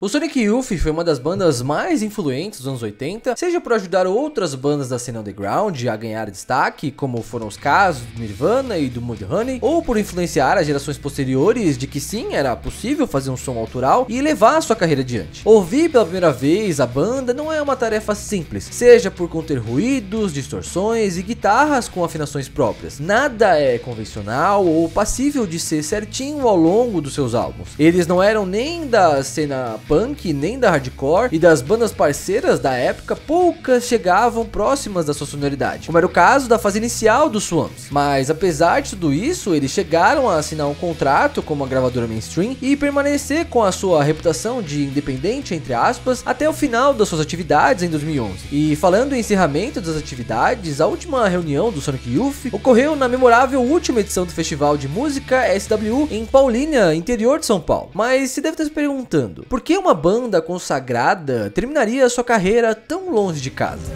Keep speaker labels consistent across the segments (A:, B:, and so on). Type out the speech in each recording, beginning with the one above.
A: O Sonic Youth foi uma das bandas mais influentes dos anos 80, seja por ajudar outras bandas da cena underground a ganhar destaque, como foram os casos do Nirvana e do Mudhoney, ou por influenciar as gerações posteriores de que sim, era possível fazer um som autoral e levar a sua carreira adiante. Ouvir pela primeira vez a banda não é uma tarefa simples, seja por conter ruídos, distorções e guitarras com afinações próprias. Nada é convencional ou passível de ser certinho ao longo dos seus álbuns. Eles não eram nem da cena punk, nem da hardcore, e das bandas parceiras da época, poucas chegavam próximas da sua sonoridade, como era o caso da fase inicial dos Swans. Mas apesar de tudo isso, eles chegaram a assinar um contrato com uma gravadora mainstream e permanecer com a sua reputação de independente, entre aspas, até o final das suas atividades em 2011. E falando em encerramento das atividades, a última reunião do Sonic Youth ocorreu na memorável última edição do Festival de Música SW em Paulínia, interior de São Paulo. Mas se deve estar se perguntando, por que uma banda consagrada terminaria sua carreira tão longe de casa?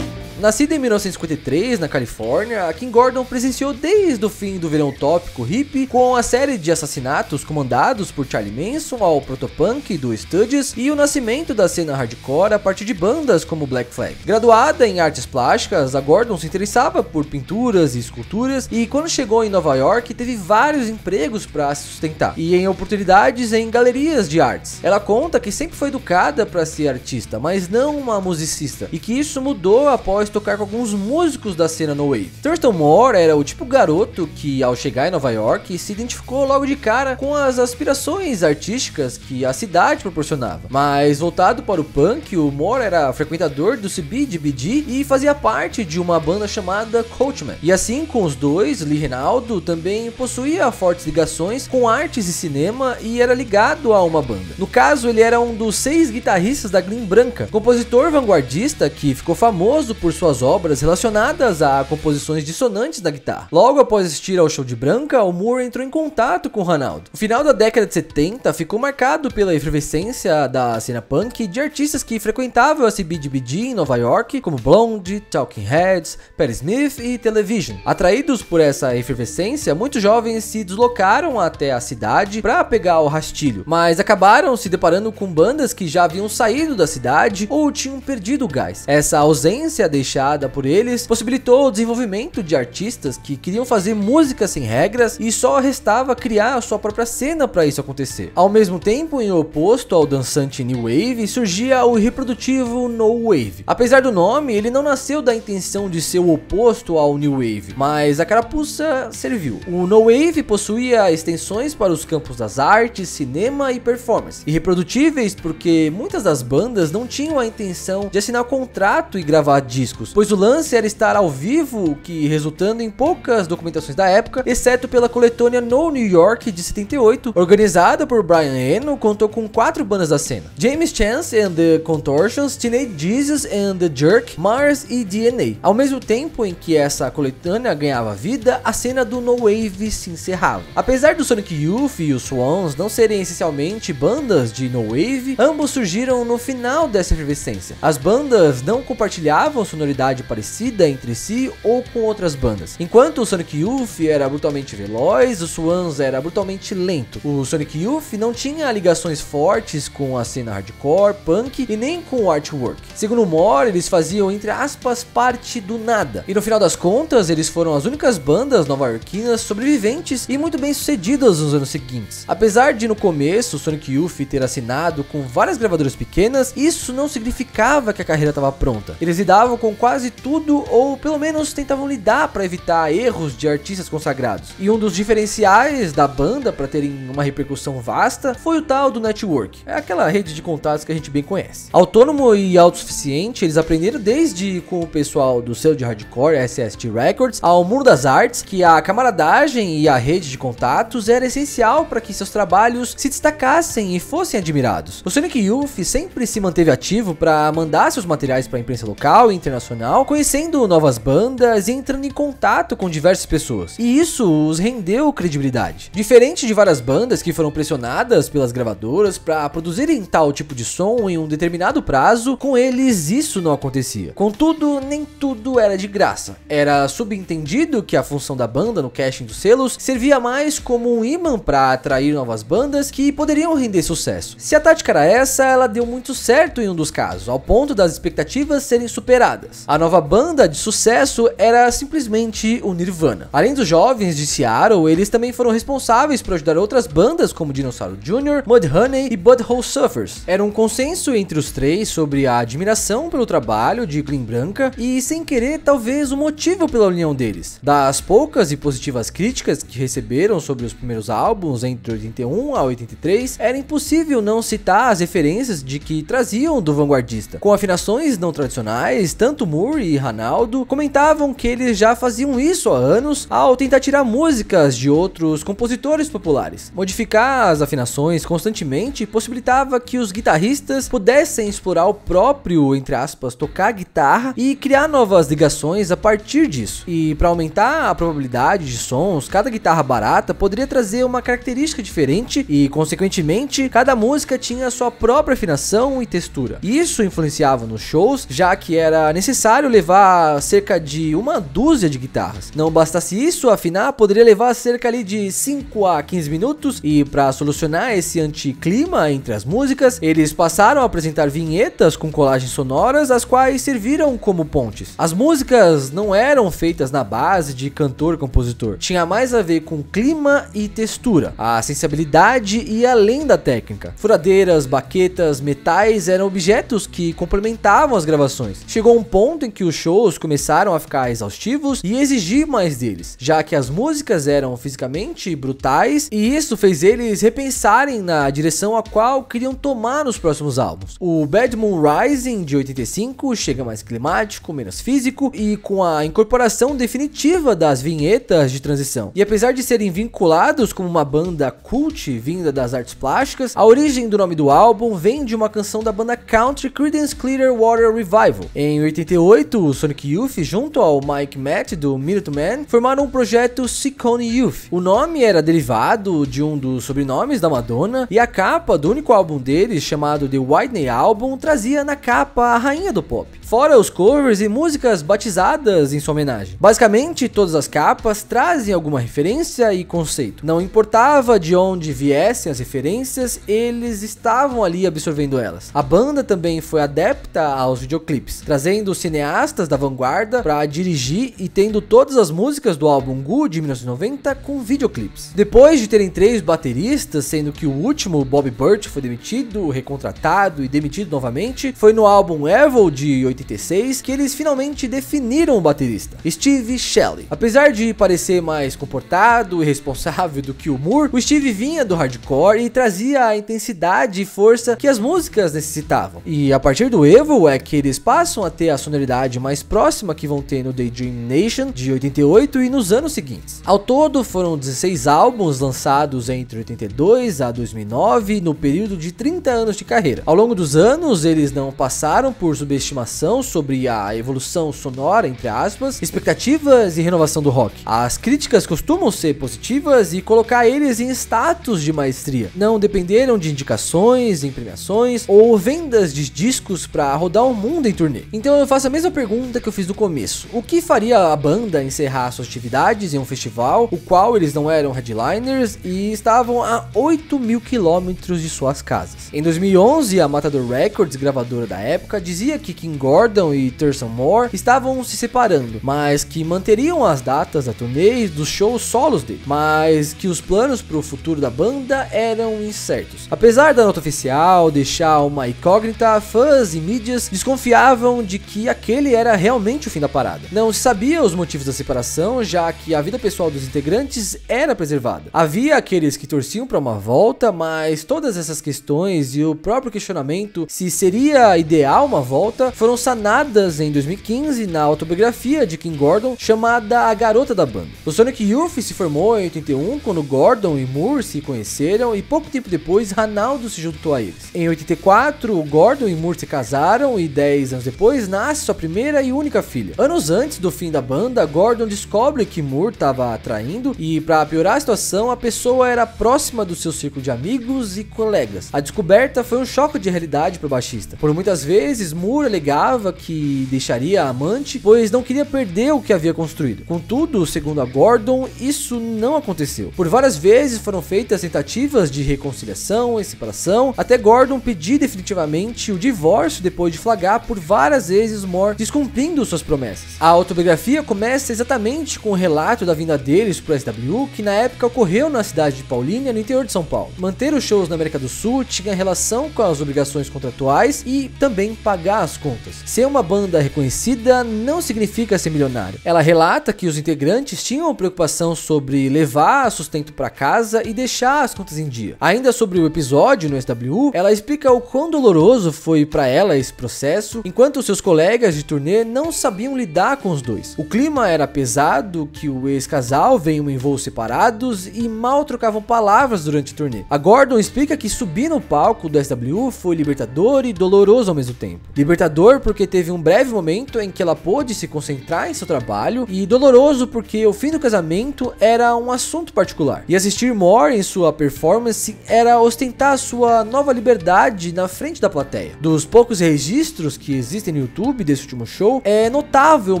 A: Nascida em 1953 na Califórnia, a Kim Gordon presenciou desde o fim do verão utópico hippie, com a série de assassinatos comandados por Charlie Manson ao protopunk do Stooges e o nascimento da cena hardcore a partir de bandas como Black Flag. Graduada em artes plásticas, a Gordon se interessava por pinturas e esculturas e quando chegou em Nova York teve vários empregos para se sustentar e em oportunidades em galerias de artes. Ela conta que sempre foi educada para ser artista, mas não uma musicista, e que isso mudou após tocar com alguns músicos da cena no wave. Thurston Moore era o tipo garoto que, ao chegar em Nova York, se identificou logo de cara com as aspirações artísticas que a cidade proporcionava. Mas voltado para o punk, o Moore era frequentador do CBGB e fazia parte de uma banda chamada Coachman. E assim com os dois, Lee Ranaldo também possuía fortes ligações com artes e cinema e era ligado a uma banda. No caso, ele era um dos 6 guitarristas da Glim Branca, compositor vanguardista que ficou famoso por suas obras relacionadas a composições dissonantes da guitarra. Logo após assistir ao show de Branca, o Moore entrou em contato com Ranaldo. O final da década de 70 ficou marcado pela efervescência da cena punk de artistas que frequentavam a CBGB em Nova York, como Blonde, Talking Heads, Patti Smith e Television. Atraídos por essa efervescência, muitos jovens se deslocaram até a cidade para pegar o rastilho, mas acabaram se deparando com bandas que já haviam saído da cidade ou tinham perdido o gás. Essa ausência deixada por eles possibilitou o desenvolvimento de artistas que queriam fazer música sem regras e só restava criar a sua própria cena para isso acontecer. Ao mesmo tempo, em oposto ao dançante New Wave, surgia o reprodutivo No Wave. Apesar do nome, ele não nasceu da intenção de ser o oposto ao New Wave, mas a carapuça serviu. O No Wave possuía extensões para os campos das artes, cinema e performance, irreprodutíveis porque muitas das bandas não tinham a intenção de assinar contrato e gravar discos, pois o lance era estar ao vivo, que resultando em poucas documentações da época, exceto pela coletânea No New York de 78, organizada por Brian Eno, contou com 4 bandas da cena: James Chance and the Contortions, Teenage Jesus and the Jerk, Mars e DNA. Ao mesmo tempo em que essa coletânea ganhava vida, a cena do No Wave se encerrava. Apesar do Sonic Youth e os Swans não serem essencialmente bandas de No Wave, ambos surgiram no final dessa efervescência. As bandas não compartilhavam sonoridade parecida entre si ou com outras bandas. Enquanto o Sonic Youth era brutalmente veloz, o Swans era brutalmente lento. O Sonic Youth não tinha ligações fortes com a cena hardcore, punk e nem com o artwork. Segundo Moore, eles faziam, entre aspas, parte do nada. E no final das contas, eles foram as únicas bandas nova-iorquinas sobreviventes e muito bem sucedidas nos anos seguintes. Apesar de no começo o Sonic Youth ter assinado com várias gravadoras pequenas, isso não significava que a carreira estava pronta. Eles lidavam com quase tudo, ou pelo menos tentavam lidar para evitar erros de artistas consagrados. E um dos diferenciais da banda para terem uma repercussão vasta foi o tal do network. É aquela rede de contatos que a gente bem conhece. Autônomo e autossuficiente, eles aprenderam desde com o pessoal do selo de hardcore SST Records ao mundo das artes que a camaradagem e a rede de contatos era essencial para que seus trabalhos se destacassem e fossem admirados. O Sonic Youth sempre se manteve ativo para mandar seus materiais para a imprensa local e internacional internacional, conhecendo novas bandas e entrando em contato com diversas pessoas. E isso os rendeu credibilidade. Diferente de várias bandas que foram pressionadas pelas gravadoras para produzirem tal tipo de som em um determinado prazo, com eles isso não acontecia. Contudo, nem tudo era de graça. Era subentendido que a função da banda no casting dos selos servia mais como um imã para atrair novas bandas que poderiam render sucesso. Se a tática era essa, ela deu muito certo em um dos casos, ao ponto das expectativas serem superadas. A nova banda de sucesso era simplesmente o Nirvana. Além dos jovens de Seattle, eles também foram responsáveis por ajudar outras bandas como Dinosaur Jr., Mudhoney e Butthole Surfers. Era um consenso entre os três sobre a admiração pelo trabalho de Clean Branca e, sem querer, talvez o motivo pela união deles. Das poucas e positivas críticas que receberam sobre os primeiros álbuns entre 81 a 83, era impossível não citar as referências de que traziam do vanguardista. Com afinações não tradicionais, tanto Moore e Ranaldo comentavam que eles já faziam isso há anos ao tentar tirar músicas de outros compositores populares. Modificar as afinações constantemente possibilitava que os guitarristas pudessem explorar o próprio, entre aspas, tocar guitarra e criar novas ligações a partir disso. E para aumentar a probabilidade de sons, cada guitarra barata poderia trazer uma característica diferente e, consequentemente, cada música tinha sua própria afinação e textura. Isso influenciava nos shows, já que era necessário levar cerca de uma dúzia de guitarras. Não bastasse isso, afinar poderia levar cerca ali de 5 a 15 minutos, e para solucionar esse anticlima entre as músicas, eles passaram a apresentar vinhetas com colagens sonoras, as quais serviram como pontes. As músicas não eram feitas na base de cantor-compositor, tinha mais a ver com clima e textura, a sensibilidade e além da técnica. Furadeiras, baquetas, metais eram objetos que complementavam as gravações. Chegou um ponto em que os shows começaram a ficar exaustivos e exigir mais deles, já que as músicas eram fisicamente brutais, e isso fez eles repensarem na direção a qual queriam tomar nos próximos álbuns. O Bad Moon Rising de 85 chega mais climático, menos físico e com a incorporação definitiva das vinhetas de transição. E apesar de serem vinculados como uma banda cult vinda das artes plásticas, a origem do nome do álbum vem de uma canção da banda country Creedence Clearwater Revival. Em 88, o Sonic Youth, junto ao Mike Matt do Minutemen, formaram o projeto Ciccone Youth. O nome era derivado de um dos sobrenomes da Madonna, e a capa do único álbum deles, chamado The Whitney Album, trazia na capa a rainha do pop, fora os covers e músicas batizadas em sua homenagem. Basicamente, todas as capas trazem alguma referência e conceito. Não importava de onde viessem as referências, eles estavam ali absorvendo elas. A banda também foi adepta aos videoclipes, trazendo cineastas da vanguarda para dirigir e tendo todas as músicas do álbum Goo de 1990 com videoclipes. Depois de terem 3 bateristas, sendo que o último, Bobby Burt, foi demitido, recontratado e demitido novamente, foi no álbum Evil de 86 que eles finalmente definiram o baterista, Steve Shelley. Apesar de parecer mais comportado e responsável do que o Moore, o Steve vinha do hardcore e trazia a intensidade e força que as músicas necessitavam. E a partir do Evil é que eles passam a ter a sonoridade mais próxima que vão ter no Daydream Nation de 88 e nos anos seguintes. Ao todo foram 16 álbuns lançados entre 82 a 2009, no período de 30 anos de carreira. Ao longo dos anos, eles não passaram por subestimação sobre a evolução sonora, entre aspas, expectativas e renovação do rock. As críticas costumam ser positivas e colocar eles em status de maestria. Não dependeram de indicações em premiações ou vendas de discos para rodar o mundo em turnê. Então eu faço a mesma pergunta que eu fiz no começo: o que faria a banda encerrar suas atividades em um festival, o qual eles não eram headliners e estavam a 8.000 quilômetros de suas casas? Em 2011, a Matador Records, gravadora da época, dizia que King Gordon e Thurston Moore estavam se separando, mas que manteriam as datas da turnê e dos shows solos dele, mas que os planos para o futuro da banda eram incertos. Apesar da nota oficial deixar uma incógnita, fãs e mídias desconfiavam de que aquele era realmente o fim da parada. Não se sabia os motivos da separação, já que a vida pessoal dos integrantes era preservada. Havia aqueles que torciam para uma volta, mas todas essas questões e o próprio questionamento se seria ideal uma volta foram sanadas em 2015 na autobiografia de King Gordon, chamada A Garota da Banda. O Sonic Youth se formou em 81, quando Gordon e Moore se conheceram, e pouco tempo depois Ranaldo se juntou a eles. Em 84, Gordon e Moore se casaram, e 10 anos depois nasce nasce sua primeira e única filha. Anos antes do fim da banda, Gordon descobre que Moore estava traindo e, para piorar a situação, a pessoa era próxima do seu círculo de amigos e colegas. A descoberta foi um choque de realidade para o baixista. Por muitas vezes, Moore alegava que deixaria a amante, pois não queria perder o que havia construído. Contudo, segundo a Gordon, isso não aconteceu. Por várias vezes foram feitas tentativas de reconciliação e separação, até Gordon pedir definitivamente o divórcio depois de flagrar por várias vezes Moore descumprindo suas promessas. A autobiografia começa exatamente com o relato da vinda deles pro SW, que na época ocorreu na cidade de Paulínia, no interior de São Paulo. Manter os shows na América do Sul tinha relação com as obrigações contratuais e também pagar as contas. Ser uma banda reconhecida não significa ser milionário. Ela relata que os integrantes tinham preocupação sobre levar sustento para casa e deixar as contas em dia. Ainda sobre o episódio no SW, ela explica o quão doloroso foi para ela esse processo, enquanto seus colegas de turnê não sabiam lidar com os dois. O clima era pesado, que o ex-casal veio em voos separados e mal trocavam palavras durante o turnê. A Gordon explica que subir no palco do SW foi libertador e doloroso ao mesmo tempo. Libertador porque teve um breve momento em que ela pôde se concentrar em seu trabalho, e doloroso porque o fim do casamento era um assunto particular. E assistir Moore em sua performance era ostentar sua nova liberdade na frente da plateia. Dos poucos registros que existem no YouTube desse último show, é notável o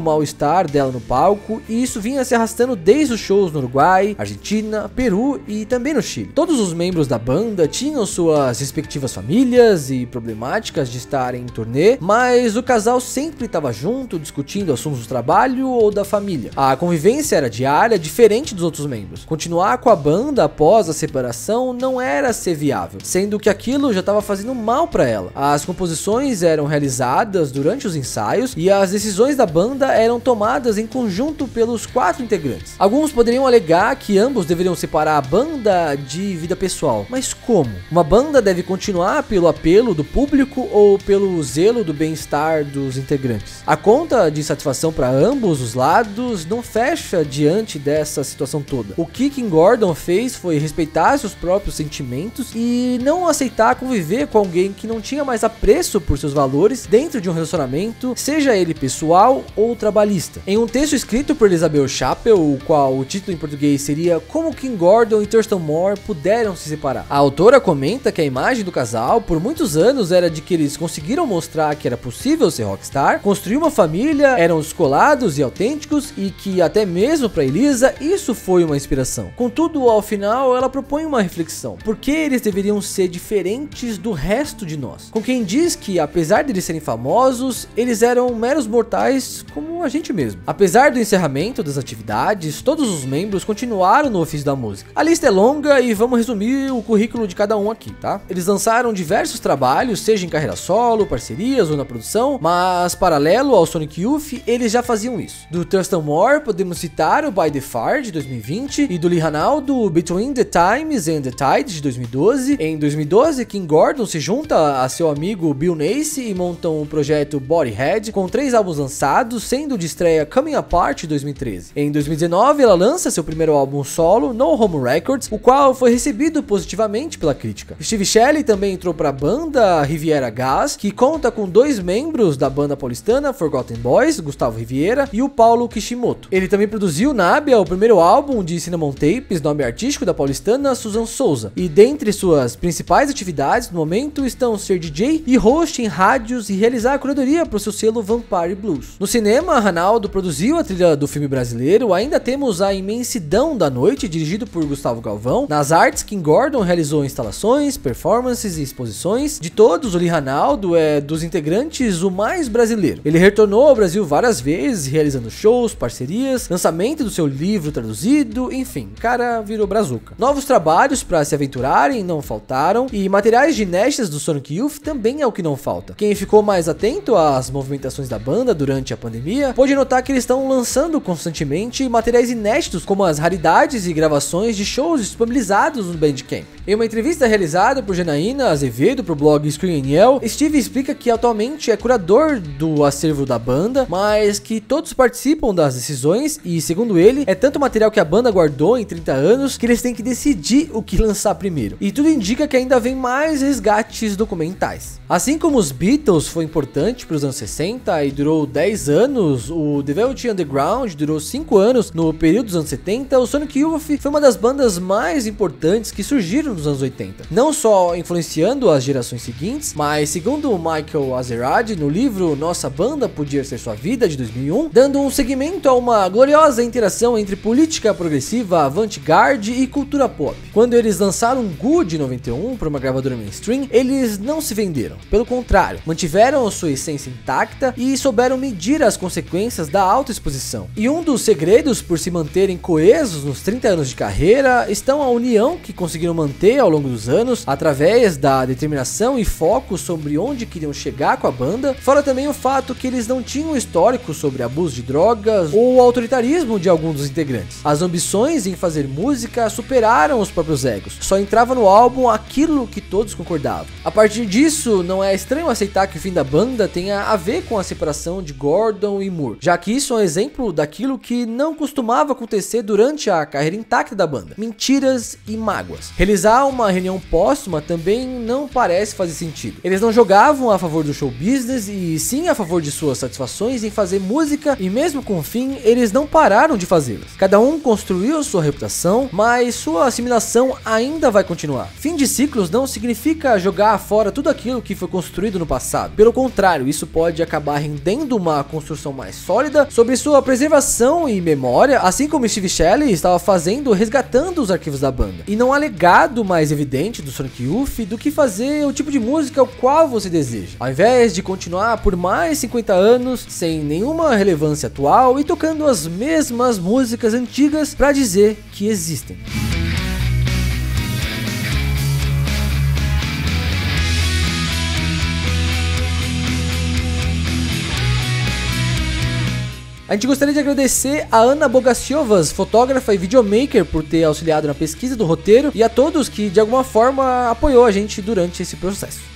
A: mal-estar dela no palco, e isso vinha se arrastando desde os shows no Uruguai, Argentina, Peru e também no Chile. Todos os membros da banda tinham suas respectivas famílias e problemáticas de estarem em turnê, mas o casal sempre estava junto, discutindo assuntos do trabalho ou da família. A convivência era diária, diferente dos outros membros. Continuar com a banda após a separação não era ser viável, sendo que aquilo já estava fazendo mal para ela. As composições eram realizadas durante os ensaios e as decisões da banda eram tomadas em conjunto pelos 4 integrantes. Alguns poderiam alegar que ambos deveriam separar a banda de vida pessoal, mas como? Uma banda deve continuar pelo apelo do público ou pelo zelo do bem-estar dos integrantes? A conta de satisfação para ambos os lados não fecha diante dessa situação toda. O que Kim Gordon fez foi respeitar seus próprios sentimentos e não aceitar conviver com alguém que não tinha mais apreço por seus valores dentro de um relacionamento, seja ele pessoal ou trabalhista. Em um texto escrito por Elizabeth Chappell, o qual o título em português seria Como Kim Gordon e Thurston Moore puderam se separar, a autora comenta que a imagem do casal por muitos anos era de que eles conseguiram mostrar que era possível ser rockstar, construir uma família, eram descolados e autênticos, e que até mesmo para Elisa isso foi uma inspiração. Contudo, ao final ela propõe uma reflexão: por que eles deveriam ser diferentes do resto de nós? Com quem diz que apesar de eles serem famosos, eles eram meros mortais como a gente mesmo. Apesar do encerramento das atividades, todos os membros continuaram no ofício da música. A lista é longa e vamos resumir o currículo de cada um aqui, tá? Eles lançaram diversos trabalhos, seja em carreira solo, parcerias ou na produção, mas paralelo ao Sonic Youth, eles já faziam isso. Do Thurston Moore, podemos citar o By the Fire, de 2020, e do Lee Ranaldo, Between the Times and the Tide, de 2012. Em 2012, Kim Gordon se junta a seu amigo Bill Nace e montam o projeto Bodyhead, com 3 álbuns lançados, sendo de estreia Coming Apart, de 2013. Em 2019, ela lança seu primeiro álbum solo, No Home Records, o qual foi recebido positivamente pela crítica. Steve Shelley também entrou para a banda Riviera Gas, que conta com 2 membros da banda paulistana Forgotten Boys, Gustavo Riviera e o Paulo Kishimoto. Ele também produziu Nábia, o primeiro álbum de Cinnamon Tapes, nome artístico da paulistana Susan Souza. E dentre suas principais atividades no momento estão ser DJ e host em rádios e realizar a curadoria para o seu selo Vampire Blues. No cinema, Ranaldo produziu a trilha do filme brasileiro. Ainda temos A Imensidão da Noite, dirigido por Gustavo Galvão. Nas artes, Kim Gordon realizou instalações, performances e exposições. De todos, o Lee Ranaldo é dos integrantes o mais brasileiro. Ele retornou ao Brasil várias vezes, realizando shows, parcerias, lançamento do seu livro traduzido, enfim, o cara virou brazuca. Novos trabalhos para se aventurarem não faltaram, e materiais de inéditas do Sonic Youth também é o que não falta. Quem ficou mais atento às movimentações da banda durante a pandemia pode notar que eles estão lançando constantemente materiais inéditos, como as raridades e gravações de shows disponibilizados no Bandcamp. Em uma entrevista realizada por Janaína Azevedo para o blog Screen Yell, Steve explica que atualmente é curador do acervo da banda, mas que todos participam das decisões e, segundo ele, é tanto material que a banda guardou em 30 anos que eles têm que decidir o que lançar primeiro. E tudo indica que ainda vem mais resgates documentais. Assim como os Beatles foi importante para os anos 60 e durou 10 anos, o The Velvet Underground durou 5 anos no período dos anos 70, o Sonic Youth foi uma das bandas mais importantes que surgiram nos anos 80. Não só influenciando as gerações seguintes, mas segundo o Michael Azerrad no livro Nossa Banda Podia Ser Sua Vida, de 2001, dando um segmento a uma gloriosa interação entre política progressiva, avant-garde e cultura pop. Quando eles lançaram Good em 91 para uma gravadora mainstream, eles não se venderam. Pelo contrário, mantiveram sua essência intacta e souberam medir as consequências da autoexposição. E um dos segredos por se manterem coesos nos 30 anos de carreira estão a união que conseguiram manter ao longo dos anos, através da determinação e foco sobre onde queriam chegar com a banda, fora também o fato que eles não tinham histórico sobre abuso de drogas ou autoritarismo de alguns dos integrantes. As ambições em fazer música superaram os próprios egos, só entrava no álbum aquilo que todos concordavam. A partir disso, não é estranho aceitar que o fim da banda tenha a ver com a separação de Gordon e Moore, já que isso é um exemplo daquilo que não costumava acontecer durante a carreira intacta da banda: mentiras e mágoas. Realizar uma reunião póstuma também não parece fazer sentido. Eles não jogavam a favor do show business e sim a favor de suas satisfações em fazer música, e mesmo com o fim, eles não pararam de fazê-las. Cada um construiu sua reputação, mas sua assimilação ainda vai continuar. Fim de ciclos não significa jogar fora tudo aquilo que foi construído no passado. Pelo contrário, isso pode acabar rendendo uma construção mais sólida sobre sua preservação e memória, assim como Steve Shelley estava fazendo, resgatando os arquivos da banda. E não há legado mais evidente do Sonic Youth do que fazer o tipo de música o qual você deseja, ao invés de continuar por mais 50 anos sem nenhuma relevância atual e tocando as mesmas músicas antigas para dizer que existem. A gente gostaria de agradecer a Ana Bogaciovas, fotógrafa e videomaker, por ter auxiliado na pesquisa do roteiro, e a todos que de alguma forma apoiou a gente durante esse processo.